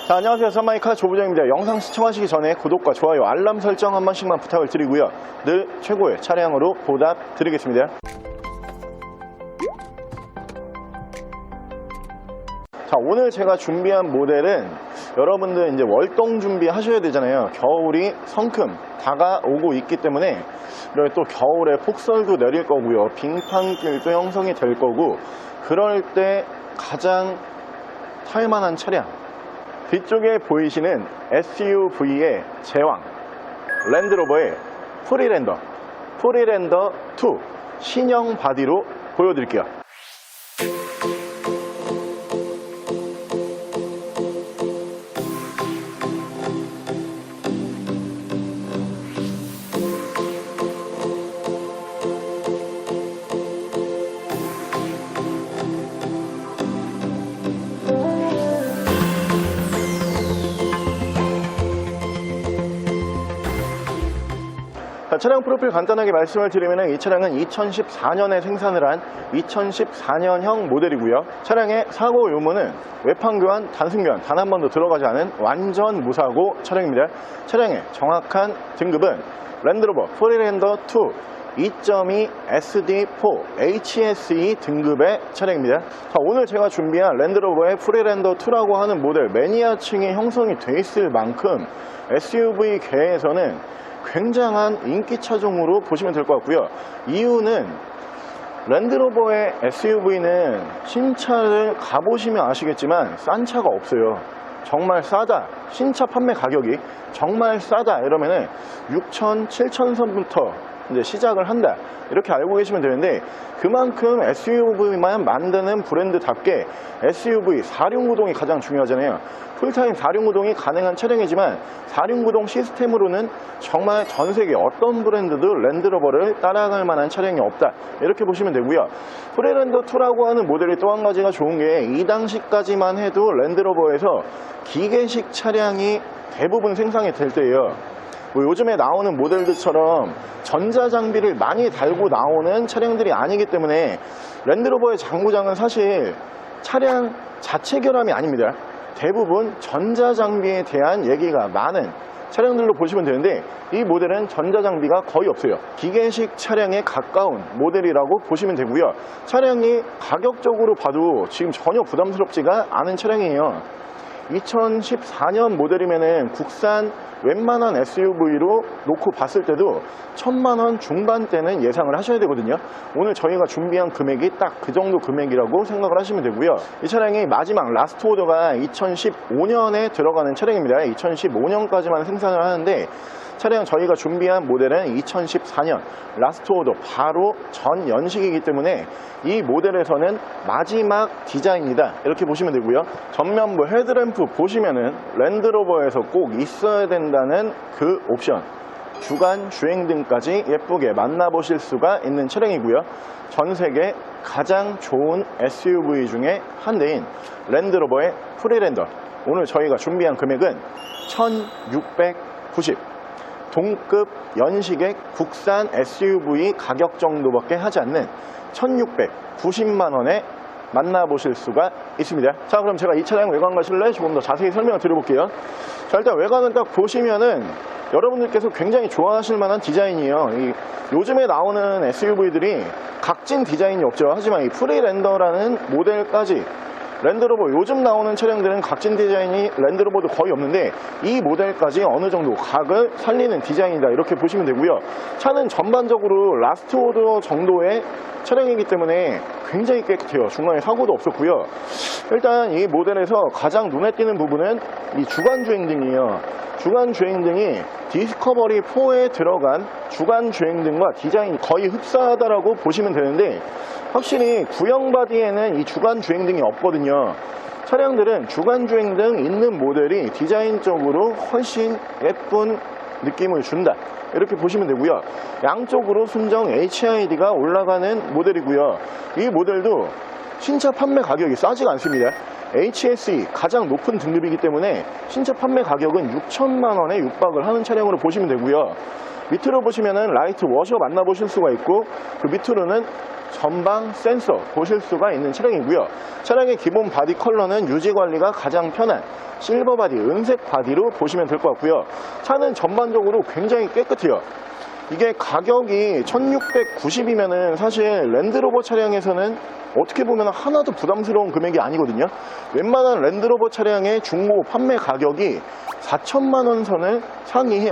자, 안녕하세요. 썬마이카 조부장입니다. 영상 시청하시기 전에 구독과 좋아요, 알람 설정 한 번씩만 부탁을 드리고요. 늘 최고의 차량으로 보답 드리겠습니다. 자, 오늘 제가 준비한 모델은 여러분들 이제 월동 준비하셔야 되잖아요. 겨울이 성큼 다가오고 있기 때문에 또 겨울에 폭설도 내릴 거고요. 빙판길도 형성이 될 거고, 그럴 때 가장 탈만한 차량, 뒤쪽에 보이시는 SUV의 제왕 랜드로버의 프리랜더 2 신형 바디로 보여드릴게요. 차량 프로필 간단하게 말씀을 드리면 이 차량은 2014년에 생산을 한 2014년형 모델이고요. 차량의 사고 유무는 외판 교환, 단순 교환 단 한 번도 들어가지 않은 완전 무사고 차량입니다. 차량의 정확한 등급은 랜드로버 프리랜더 2 2.2 SD4 HSE 등급의 차량입니다. 자, 오늘 제가 준비한 랜드로버의 프리랜더 2라고 하는 모델, 매니아층이 형성이 돼 있을 만큼 SUV계에서는 굉장한 인기 차종으로 보시면 될 것 같고요. 이유는 랜드로버의 SUV는 신차를 가보시면 아시겠지만 싼 차가 없어요. 정말 싸다, 신차 판매 가격이 정말 싸다 이러면은 6천, 7천 선부터 이제 시작을 한다, 이렇게 알고 계시면 되는데, 그만큼 SUV만 만드는 브랜드답게 SUV 4륜구동이 가장 중요하잖아요. 풀타임 4륜구동이 가능한 차량이지만 4륜구동 시스템으로는 정말 전세계 어떤 브랜드도 랜드로버를 따라갈 만한 차량이 없다, 이렇게 보시면 되고요. 프리랜더 2라고 하는 모델이 또 한 가지가 좋은 게, 이 당시까지만 해도 랜드로버에서 기계식 차량이 대부분 생산이 될 때예요. 요즘에 나오는 모델들처럼 전자장비를 많이 달고 나오는 차량들이 아니기 때문에 랜드로버의 장구장은 사실 차량 자체 결함이 아닙니다. 대부분 전자장비에 대한 얘기가 많은 차량들로 보시면 되는데, 이 모델은 전자장비가 거의 없어요. 기계식 차량에 가까운 모델이라고 보시면 되고요. 차량이 가격적으로 봐도 지금 전혀 부담스럽지가 않은 차량이에요. 2014년 모델이면은 국산 웬만한 SUV로 놓고 봤을 때도 1000만원 중반대는 예상을 하셔야 되거든요. 오늘 저희가 준비한 금액이 딱 그 정도 금액이라고 생각을 하시면 되고요. 이 차량이 마지막 라스트 오더가 2015년에 들어가는 차량입니다. 2015년까지만 생산을 하는데, 차량 저희가 준비한 모델은 2014년 라스트 오더 바로 전 연식이기 때문에 이 모델에서는 마지막 디자인이다, 이렇게 보시면 되고요. 전면부 헤드램프 보시면은 랜드로버에서 꼭 있어야 된다는 그 옵션, 주간 주행등까지 예쁘게 만나보실 수가 있는 차량이고요. 전세계 가장 좋은 SUV 중에 한 대인 랜드로버의 프리랜더, 오늘 저희가 준비한 금액은 1690, 동급 연식의 국산 SUV 가격 정도밖에 하지 않는 1690만원에 만나보실 수가 있습니다. 자, 그럼 제가 이 차량 외관과 실내 조금 더 자세히 설명을 드려볼게요. 자, 일단 외관은 딱 보시면은 여러분들께서 굉장히 좋아하실 만한 디자인이에요. 요즘에 나오는 SUV들이 각진 디자인이 없죠. 하지만 이 프리랜더라는 모델까지, 랜드로버 요즘 나오는 차량들은 각진 디자인이 랜드로버도 거의 없는데 이 모델까지 어느 정도 각을 살리는 디자인이다, 이렇게 보시면 되고요. 차는 전반적으로 라스트 오더 정도의 차량이기 때문에 굉장히 깨끗해요. 중간에 사고도 없었고요. 일단 이 모델에서 가장 눈에 띄는 부분은 이 주간주행등이에요. 주간주행등이 디스커버리 4에 들어간 주간주행등과 디자인이 거의 흡사하다라고 보시면 되는데, 확실히 구형 바디에는 이 주간주행등이 없거든요. 차량들은 주간주행등 있는 모델이 디자인적으로 훨씬 예쁜 느낌을 준다, 이렇게 보시면 되고요. 양쪽으로 순정 HID가 올라가는 모델이고요. 이 모델도 신차 판매 가격이 싸지가 않습니다. HSE 가장 높은 등급이기 때문에 신차 판매 가격은 6천만원에 육박을 하는 차량으로 보시면 되고요. 밑으로 보시면은 라이트 워셔 만나보실 수가 있고, 그 밑으로는 전방 센서 보실 수가 있는 차량이고요. 차량의 기본 바디 컬러는 유지 관리가 가장 편한 실버 바디, 은색 바디로 보시면 될 것 같고요. 차는 전반적으로 굉장히 깨끗해요. 이게 가격이 1690이면은 사실 랜드로버 차량에서는 어떻게 보면 하나도 부담스러운 금액이 아니거든요. 웬만한 랜드로버 차량의 중고 판매 가격이 4천만원 선을 상회해요.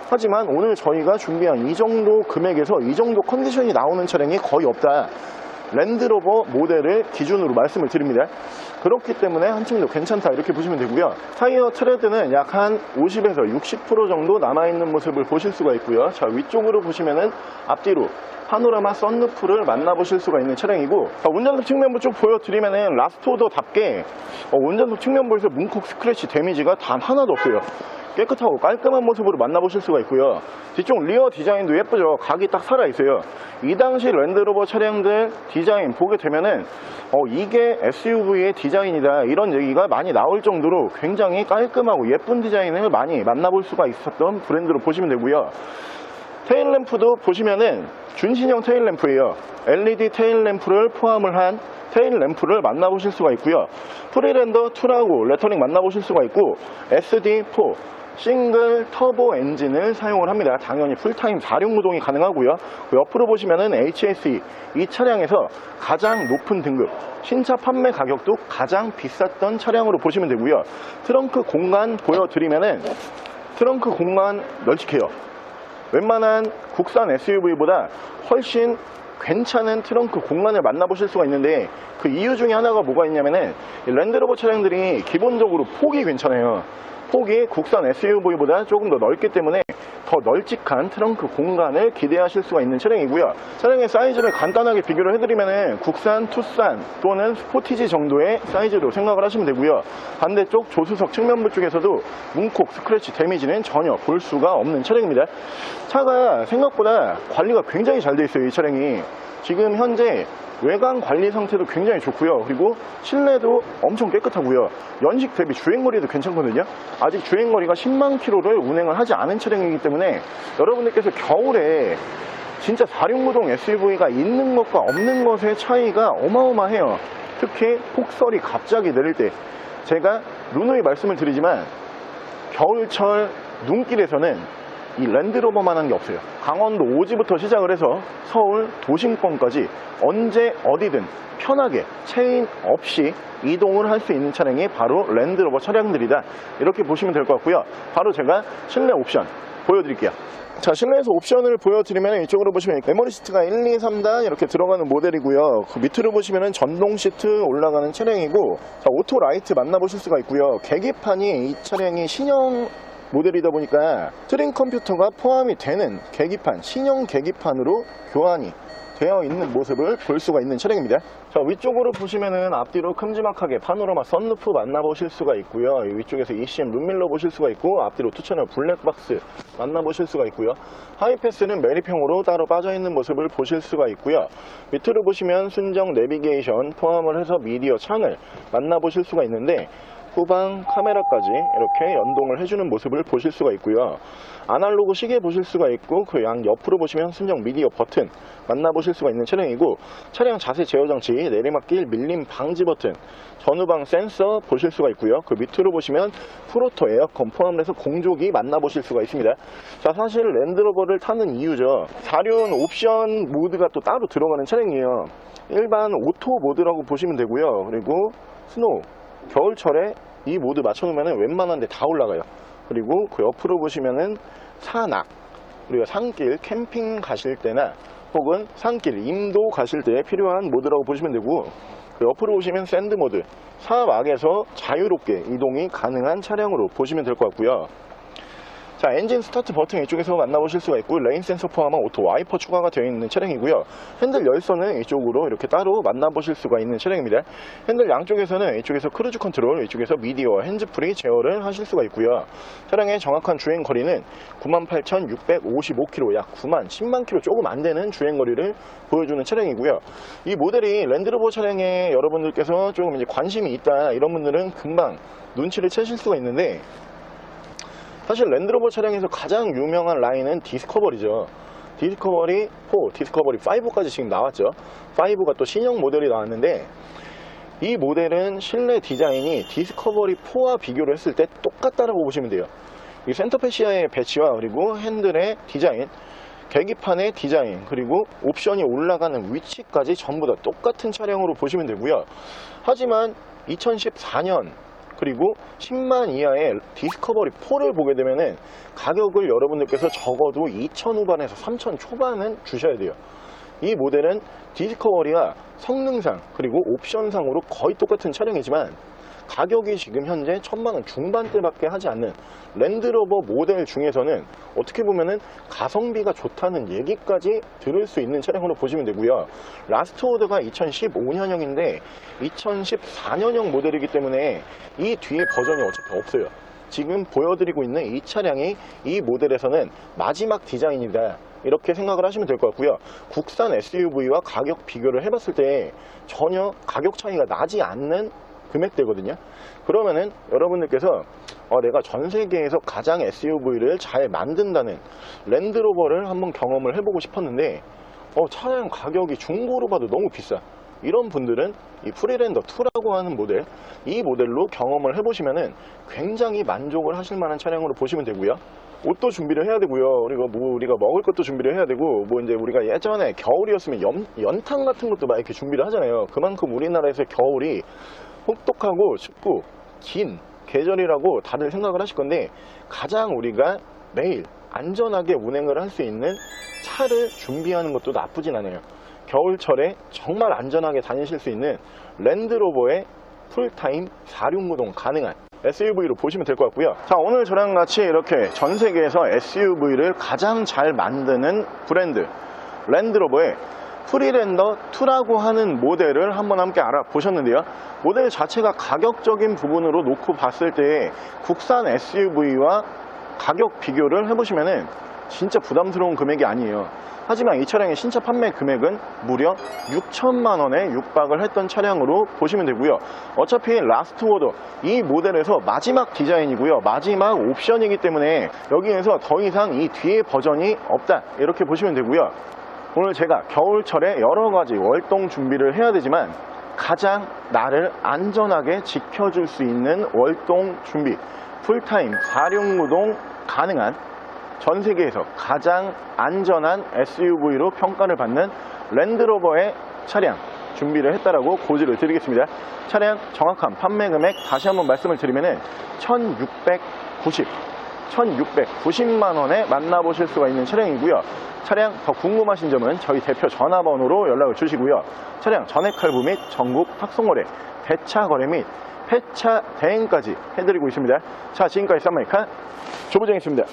하지만 오늘 저희가 준비한 이 정도 금액에서 이 정도 컨디션이 나오는 차량이 거의 없다. 랜드로버 모델을 기준으로 말씀을 드립니다. 그렇기 때문에 한층 더 괜찮다 이렇게 보시면 되고요. 타이어 트레드는 약 한 50에서 60% 정도 남아있는 모습을 보실 수가 있고요. 자, 위쪽으로 보시면은 앞뒤로 파노라마 썬루프를 만나보실 수가 있는 차량이고, 자, 운전석 측면부 쭉 보여드리면은 라스트오더답게 운전석 측면부에서 문콕 스크래치 데미지가 단 하나도 없어요. 깨끗하고 깔끔한 모습으로 만나보실 수가 있고요. 뒤쪽 리어 디자인도 예쁘죠. 각이 딱 살아있어요. 이 당시 랜드로버 차량들 디자인 보게 되면은 이게 SUV의 디자인이다 이런 얘기가 많이 나올 정도로 굉장히 깔끔하고 예쁜 디자인을 많이 만나볼 수가 있었던 브랜드로 보시면 되고요. 테일램프도 보시면은 준신형 테일램프예요. LED 테일램프를 포함을 한 테일램프를 만나보실 수가 있고요. 프리랜더 2라고 레터링 만나보실 수가 있고, SD4 싱글 터보 엔진을 사용을 합니다. 당연히 풀타임 4륜 구동이 가능하고요. 그 옆으로 보시면은 HSE, 이 차량에서 가장 높은 등급, 신차 판매 가격도 가장 비쌌던 차량으로 보시면 되고요. 트렁크 공간 보여드리면은 트렁크 공간 널찍해요. 웬만한 국산 SUV보다 훨씬 괜찮은 트렁크 공간을 만나보실 수가 있는데, 그 이유 중에 하나가 뭐가 있냐면은 랜드로버 차량들이 기본적으로 폭이 괜찮아요. 폭이 국산 SUV보다 조금 더 넓기 때문에 더 널찍한 트렁크 공간을 기대하실 수가 있는 차량이고요. 차량의 사이즈를 간단하게 비교를 해드리면은 국산 투싼 또는 스포티지 정도의 사이즈로 생각을 하시면 되고요. 반대쪽 조수석 측면부 쪽에서도 문콕 스크래치 데미지는 전혀 볼 수가 없는 차량입니다. 차가 생각보다 관리가 굉장히 잘 되어 있어요. 이 차량이 지금 현재 외관 관리 상태도 굉장히 좋고요. 그리고 실내도 엄청 깨끗하고요. 연식 대비 주행거리도 괜찮거든요. 아직 주행거리가 10만 킬로를 운행을 하지 않은 차량이기 때문에 여러분들께서 겨울에 진짜 4륜구동 SUV가 있는 것과 없는 것의 차이가 어마어마해요. 특히 폭설이 갑자기 내릴 때, 제가 누누이 말씀을 드리지만 겨울철 눈길에서는 이 랜드로버만한 게 없어요. 강원도 오지부터 시작을 해서 서울 도심권까지 언제 어디든 편하게 체인 없이 이동을 할 수 있는 차량이 바로 랜드로버 차량들이다 이렇게 보시면 될 것 같고요. 바로 제가 실내 옵션 보여드릴게요. 자, 실내에서 옵션을 보여드리면 이쪽으로 보시면 메모리 시트가 1, 2, 3단 이렇게 들어가는 모델이고요. 그 밑으로 보시면 전동 시트 올라가는 차량이고, 자, 오토 라이트 만나보실 수가 있고요. 계기판이 이 차량이 신형 모델이다 보니까 트림 컴퓨터가 포함이 되는 계기판, 신형 계기판으로 교환이 되어 있는 모습을 볼 수가 있는 차량입니다. 자, 위쪽으로 보시면은 앞뒤로 큼지막하게 파노라마 썬루프 만나보실 수가 있고요. 위쪽에서 ECM 룸밀러 보실 수가 있고, 앞뒤로 2채널 블랙박스 만나보실 수가 있고요. 하이패스는 매립형으로 따로 빠져있는 모습을 보실 수가 있고요. 밑으로 보시면 순정 내비게이션 포함을 해서 미디어 창을 만나보실 수가 있는데, 후방 카메라까지 이렇게 연동을 해주는 모습을 보실 수가 있고요. 아날로그 시계 보실 수가 있고, 그 양 옆으로 보시면 순정 미디어 버튼 만나보실 수가 있는 차량이고, 차량 자세 제어 장치, 내리막길 밀림 방지 버튼, 전후방 센서 보실 수가 있고요. 그 밑으로 보시면 프로토 에어컨 포함해서 공조기 만나보실 수가 있습니다. 자, 사실 랜드로버를 타는 이유죠. 4륜 옵션 모드가 또 따로 들어가는 차량이에요. 일반 오토 모드라고 보시면 되고요. 그리고 스노우, 겨울철에 이 모드 맞춰놓으면 웬만한 데 다 올라가요. 그리고 그 옆으로 보시면은 산악, 우리가 산길 캠핑 가실 때나 혹은 산길 임도 가실 때 필요한 모드라고 보시면 되고, 그 옆으로 보시면 샌드 모드, 사막에서 자유롭게 이동이 가능한 차량으로 보시면 될 것 같고요. 자, 엔진 스타트 버튼 이쪽에서 만나보실 수가 있고, 레인 센서 포함한 오토 와이퍼 추가가 되어 있는 차량이고요. 핸들 열선은 이쪽으로 이렇게 따로 만나보실 수가 있는 차량입니다. 핸들 양쪽에서는 이쪽에서 크루즈 컨트롤, 이쪽에서 미디어, 핸즈프리 제어를 하실 수가 있고요. 차량의 정확한 주행거리는 98,655km, 약 10만 km 조금 안 되는 주행거리를 보여주는 차량이고요. 이 모델이 랜드로버 차량에 여러분들께서 조금 이제 관심이 있다 이런 분들은 금방 눈치를 채실 수가 있는데, 사실 랜드로버 차량에서 가장 유명한 라인은 디스커버리죠. 디스커버리 4, 디스커버리 5까지 지금 나왔죠. 5가 또 신형 모델이 나왔는데, 이 모델은 실내 디자인이 디스커버리 4와 비교를 했을 때 똑같다라고 보시면 돼요. 이 센터 패시아의 배치와 그리고 핸들의 디자인, 계기판의 디자인, 그리고 옵션이 올라가는 위치까지 전부 다 똑같은 차량으로 보시면 되고요. 하지만 2014년 그리고 10만 이하의 디스커버리 4를 보게 되면은 가격을 여러분들께서 적어도 2천 후반에서 3천 초반은 주셔야 돼요. 이 모델은 디스커버리와 성능상 그리고 옵션상으로 거의 똑같은 차량이지만 가격이 지금 현재 1000만원 중반대밖에 하지 않는 랜드로버 모델 중에서는 어떻게 보면은 가성비가 좋다는 얘기까지 들을 수 있는 차량으로 보시면 되고요. 라스트 오더가 2015년형인데 2014년형 모델이기 때문에 이 뒤에 버전이 어차피 없어요. 지금 보여드리고 있는 이 차량이 이 모델에서는 마지막 디자인이다, 이렇게 생각을 하시면 될 것 같고요. 국산 SUV와 가격 비교를 해봤을 때 전혀 가격 차이가 나지 않는 금액대거든요. 그러면은 여러분들께서 내가 전 세계에서 가장 SUV를 잘 만든다는 랜드로버를 한번 경험을 해보고 싶었는데 차량 가격이 중고로 봐도 너무 비싸, 이런 분들은 이 프리랜더 2라고 하는 모델, 이 모델로 경험을 해보시면은 굉장히 만족을 하실 만한 차량으로 보시면 되고요. 옷도 준비를 해야 되고요. 우리가 먹을 것도 준비를 해야 되고, 이제 우리가 예전에 겨울이었으면 연탄 같은 것도 막 이렇게 준비를 하잖아요. 그만큼 우리나라에서 겨울이 혹독하고 춥고 긴 계절이라고 다들 생각을 하실 건데, 가장 우리가 매일 안전하게 운행을 할 수 있는 차를 준비하는 것도 나쁘진 않아요. 겨울철에 정말 안전하게 다니실 수 있는 랜드로버의 풀타임 4륜구동 가능한 SUV로 보시면 될 것 같고요. 자, 오늘 저랑 같이 이렇게 전 세계에서 SUV를 가장 잘 만드는 브랜드 랜드로버의 프리랜더 2라고 하는 모델을 한번 함께 알아보셨는데요. 모델 자체가 가격적인 부분으로 놓고 봤을 때 국산 SUV와 가격 비교를 해보시면은 진짜 부담스러운 금액이 아니에요. 하지만 이 차량의 신차 판매 금액은 무려 6천만 원에 육박을 했던 차량으로 보시면 되고요. 어차피 라스트 오더, 이 모델에서 마지막 디자인이고요, 마지막 옵션이기 때문에 여기에서 더 이상 이 뒤에 버전이 없다, 이렇게 보시면 되고요. 오늘 제가 겨울철에 여러가지 월동 준비를 해야 되지만 가장 나를 안전하게 지켜줄 수 있는 월동 준비, 풀타임 4륜구동 가능한 전 세계에서 가장 안전한 SUV로 평가를 받는 랜드로버의 차량 준비를 했다라고 고지를 드리겠습니다. 차량 정확한 판매 금액 다시 한번 말씀을 드리면은 1690만 원에 만나보실 수가 있는 차량이고요. 차량 더 궁금하신 점은 저희 대표 전화번호로 연락을 주시고요. 차량 전액 할부 및 전국 탁송거래, 대차 거래 및 폐차 대행까지 해드리고 있습니다. 자, 지금까지 쌈마이카 조부정이었습니다.